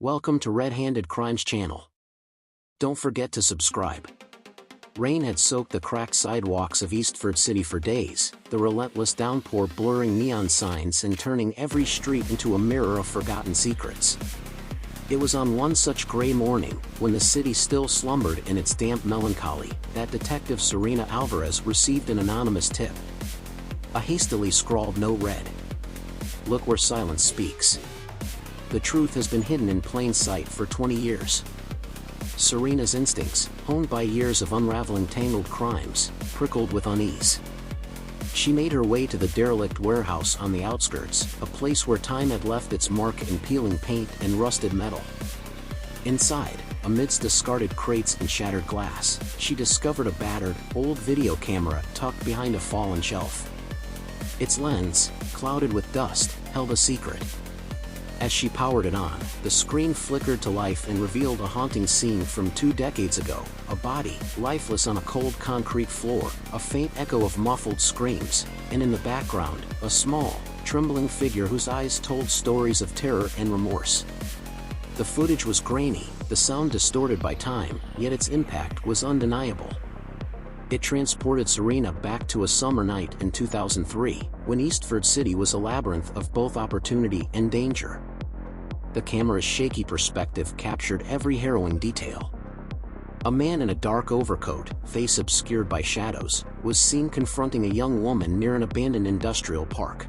Welcome to Red-Handed Crimes channel. Don't forget to subscribe. Rain had soaked the cracked sidewalks of Eastford City for days, the relentless downpour blurring neon signs and turning every street into a mirror of forgotten secrets. It was on one such gray morning, when the city still slumbered in its damp melancholy, that Detective Serena Alvarez received an anonymous tip. A hastily scrawled note read, "Look where silence speaks. The truth has been hidden in plain sight for 20 years." Serena's instincts, honed by years of unraveling tangled crimes, prickled with unease. She made her way to the derelict warehouse on the outskirts, a place where time had left its mark in peeling paint and rusted metal. Inside, amidst discarded crates and shattered glass, she discovered a battered, old video camera tucked behind a fallen shelf. Its lens, clouded with dust, held a secret. As she powered it on, the screen flickered to life and revealed a haunting scene from 2 decades ago, a body, lifeless on a cold concrete floor, a faint echo of muffled screams, and in the background, a small, trembling figure whose eyes told stories of terror and remorse. The footage was grainy, the sound distorted by time, yet its impact was undeniable. It transported Serena back to a summer night in 2003, when Eastford City was a labyrinth of both opportunity and danger. The camera's shaky perspective captured every harrowing detail. A man in a dark overcoat, face obscured by shadows, was seen confronting a young woman near an abandoned industrial park.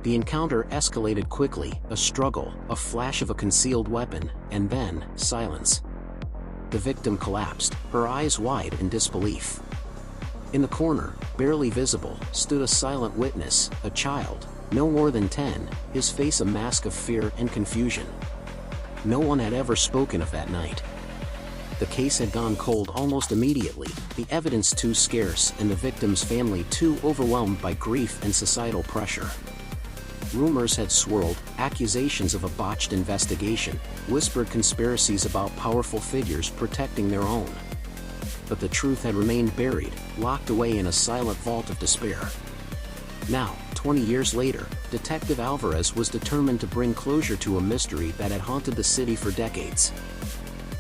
The encounter escalated quickly, a struggle, a flash of a concealed weapon, and then, silence. The victim collapsed, her eyes wide in disbelief. In the corner, barely visible, stood a silent witness, a child, no more than 10, his face a mask of fear and confusion. No one had ever spoken of that night. The case had gone cold almost immediately, the evidence too scarce and the victim's family too overwhelmed by grief and societal pressure. Rumors had swirled, accusations of a botched investigation, whispered conspiracies about powerful figures protecting their own. But the truth had remained buried, locked away in a silent vault of despair. Now, 20 years later, Detective Alvarez was determined to bring closure to a mystery that had haunted the city for decades.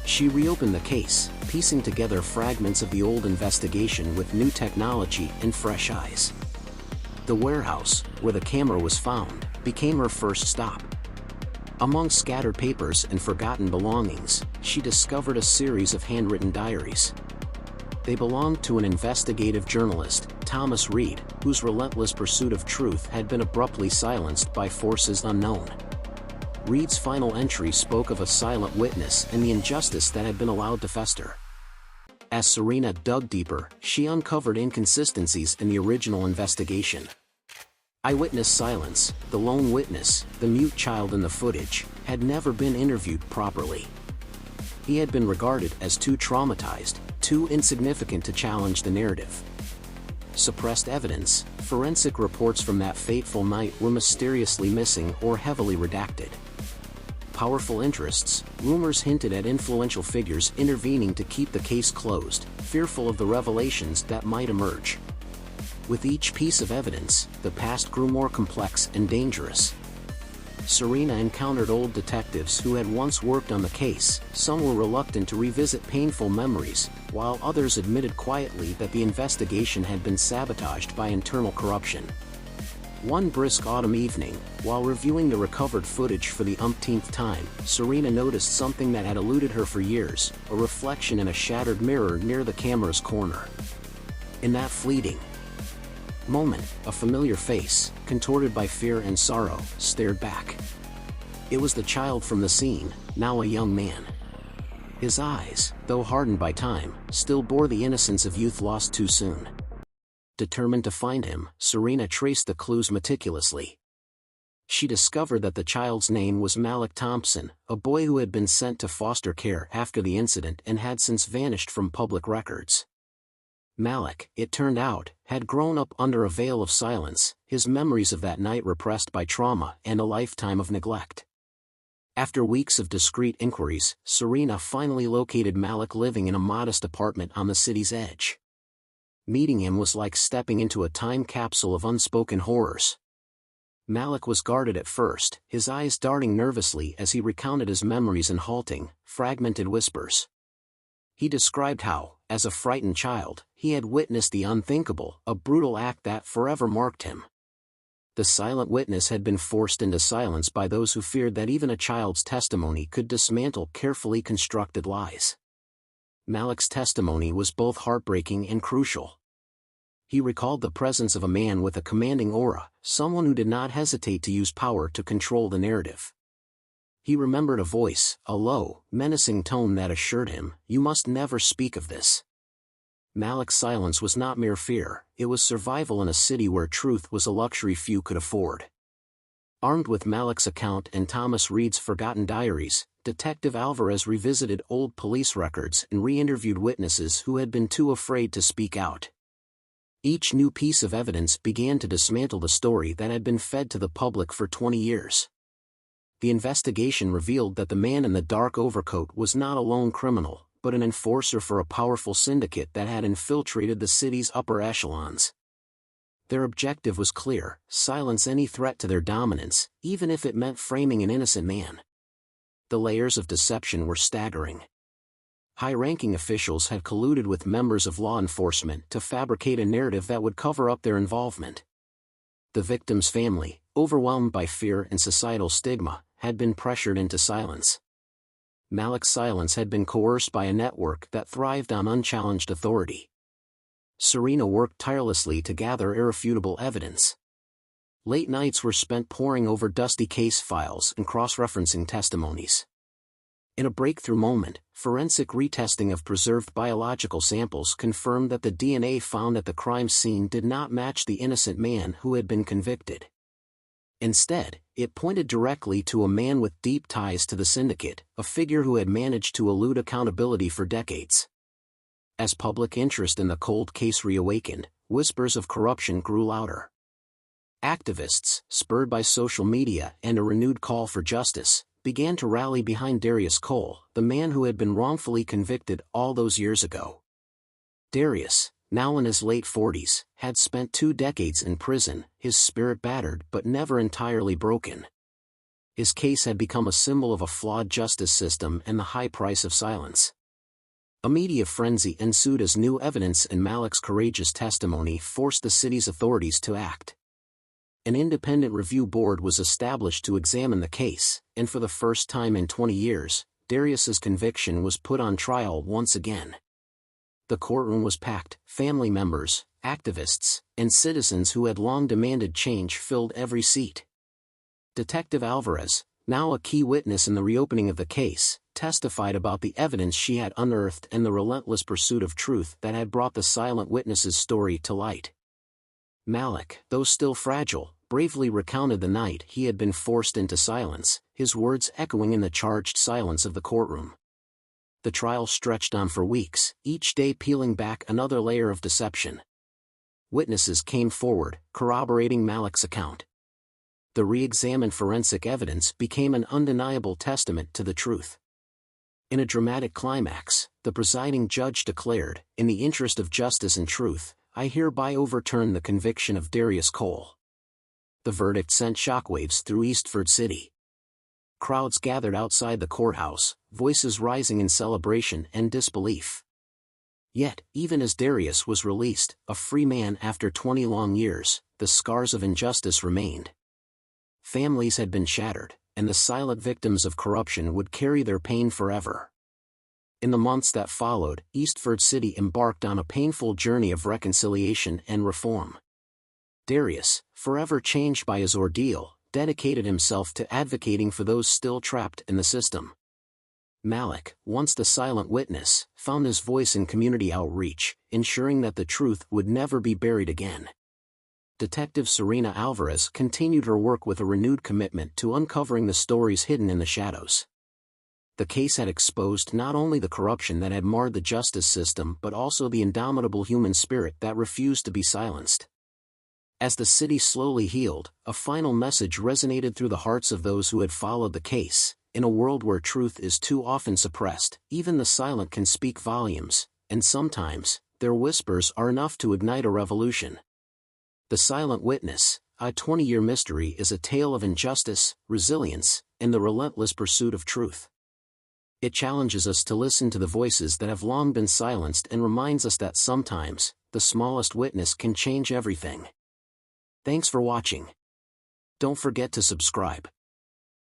She reopened the case, piecing together fragments of the old investigation with new technology and fresh eyes. The warehouse, where the camera was found, became her first stop. Among scattered papers and forgotten belongings, she discovered a series of handwritten diaries. They belonged to an investigative journalist, Thomas Reed, whose relentless pursuit of truth had been abruptly silenced by forces unknown. Reed's final entry spoke of a silent witness and the injustice that had been allowed to fester. As Serena dug deeper, she uncovered inconsistencies in the original investigation. Eyewitness silence, the lone witness, the mute child in the footage, had never been interviewed properly. He had been regarded as too traumatized, too insignificant to challenge the narrative. Suppressed evidence, forensic reports from that fateful night were mysteriously missing or heavily redacted. Powerful interests, rumors hinted at influential figures intervening to keep the case closed, fearful of the revelations that might emerge. With each piece of evidence, the past grew more complex and dangerous. Serena encountered old detectives who had once worked on the case. Some were reluctant to revisit painful memories, while others admitted quietly that the investigation had been sabotaged by internal corruption. One brisk autumn evening, while reviewing the recovered footage for the umpteenth time, Serena noticed something that had eluded her for years, a reflection in a shattered mirror near the camera's corner. In that fleeting moment, a familiar face, contorted by fear and sorrow, stared back. It was the child from the scene, now a young man. His eyes, though hardened by time, still bore the innocence of youth lost too soon. Determined to find him, Serena traced the clues meticulously. She discovered that the child's name was Malik Thompson, a boy who had been sent to foster care after the incident and had since vanished from public records. Malik, it turned out, had grown up under a veil of silence, his memories of that night repressed by trauma and a lifetime of neglect. After weeks of discreet inquiries, Serena finally located Malik living in a modest apartment on the city's edge. Meeting him was like stepping into a time capsule of unspoken horrors. Malik was guarded at first, his eyes darting nervously as he recounted his memories in halting, fragmented whispers. He described how, as a frightened child, he had witnessed the unthinkable, a brutal act that forever marked him. The silent witness had been forced into silence by those who feared that even a child's testimony could dismantle carefully constructed lies. Malik's testimony was both heartbreaking and crucial. He recalled the presence of a man with a commanding aura, someone who did not hesitate to use power to control the narrative. He remembered a voice, a low, menacing tone that assured him, "You must never speak of this." Malik's silence was not mere fear, it was survival in a city where truth was a luxury few could afford. Armed with Malik's account and Thomas Reed's forgotten diaries, Detective Alvarez revisited old police records and re-interviewed witnesses who had been too afraid to speak out. Each new piece of evidence began to dismantle the story that had been fed to the public for 20 years. The investigation revealed that the man in the dark overcoat was not a lone criminal, but an enforcer for a powerful syndicate that had infiltrated the city's upper echelons. Their objective was clear: silence any threat to their dominance, even if it meant framing an innocent man. The layers of deception were staggering. High-ranking officials had colluded with members of law enforcement to fabricate a narrative that would cover up their involvement. The victim's family, overwhelmed by fear and societal stigma, had been pressured into silence. Malik's silence had been coerced by a network that thrived on unchallenged authority. Serena worked tirelessly to gather irrefutable evidence. Late nights were spent poring over dusty case files and cross-referencing testimonies. In a breakthrough moment, forensic retesting of preserved biological samples confirmed that the DNA found at the crime scene did not match the innocent man who had been convicted. Instead, it pointed directly to a man with deep ties to the syndicate, a figure who had managed to elude accountability for decades. As public interest in the cold case reawakened, whispers of corruption grew louder. Activists, spurred by social media and a renewed call for justice, began to rally behind Darius Cole, the man who had been wrongfully convicted all those years ago. Darius, now in his late 40s, had spent 2 decades in prison, his spirit battered but never entirely broken. His case had become a symbol of a flawed justice system and the high price of silence. A media frenzy ensued as new evidence in Malik's courageous testimony forced the city's authorities to act. An independent review board was established to examine the case, and for the first time in 20 years, Darius's conviction was put on trial once again. The courtroom was packed, family members, activists, and citizens who had long demanded change filled every seat. Detective Alvarez, now a key witness in the reopening of the case, testified about the evidence she had unearthed and the relentless pursuit of truth that had brought the silent witness's story to light. Malik, though still fragile, bravely recounted the night he had been forced into silence, his words echoing in the charged silence of the courtroom. The trial stretched on for weeks, each day peeling back another layer of deception. Witnesses came forward, corroborating Malik's account. The re-examined forensic evidence became an undeniable testament to the truth. In a dramatic climax, the presiding judge declared, "In the interest of justice and truth, I hereby overturn the conviction of Darius Cole." The verdict sent shockwaves through Eastford City. Crowds gathered outside the courthouse, voices rising in celebration and disbelief. Yet, even as Darius was released, a free man after 20 long years, the scars of injustice remained. Families had been shattered, and the silent victims of corruption would carry their pain forever. In the months that followed, Eastford City embarked on a painful journey of reconciliation and reform. Darius, forever changed by his ordeal, dedicated himself to advocating for those still trapped in the system. Malik, once the silent witness, found his voice in community outreach, ensuring that the truth would never be buried again. Detective Serena Alvarez continued her work with a renewed commitment to uncovering the stories hidden in the shadows. The case had exposed not only the corruption that had marred the justice system but also the indomitable human spirit that refused to be silenced. As the city slowly healed, a final message resonated through the hearts of those who had followed the case. In a world where truth is too often suppressed, even the silent can speak volumes, and sometimes, their whispers are enough to ignite a revolution. The silent witness, A 20-Year Mystery is a tale of injustice, resilience, and the relentless pursuit of truth. It challenges us to listen to the voices that have long been silenced and reminds us that sometimes, the smallest witness can change everything. Thanks for watching. Don't forget to subscribe.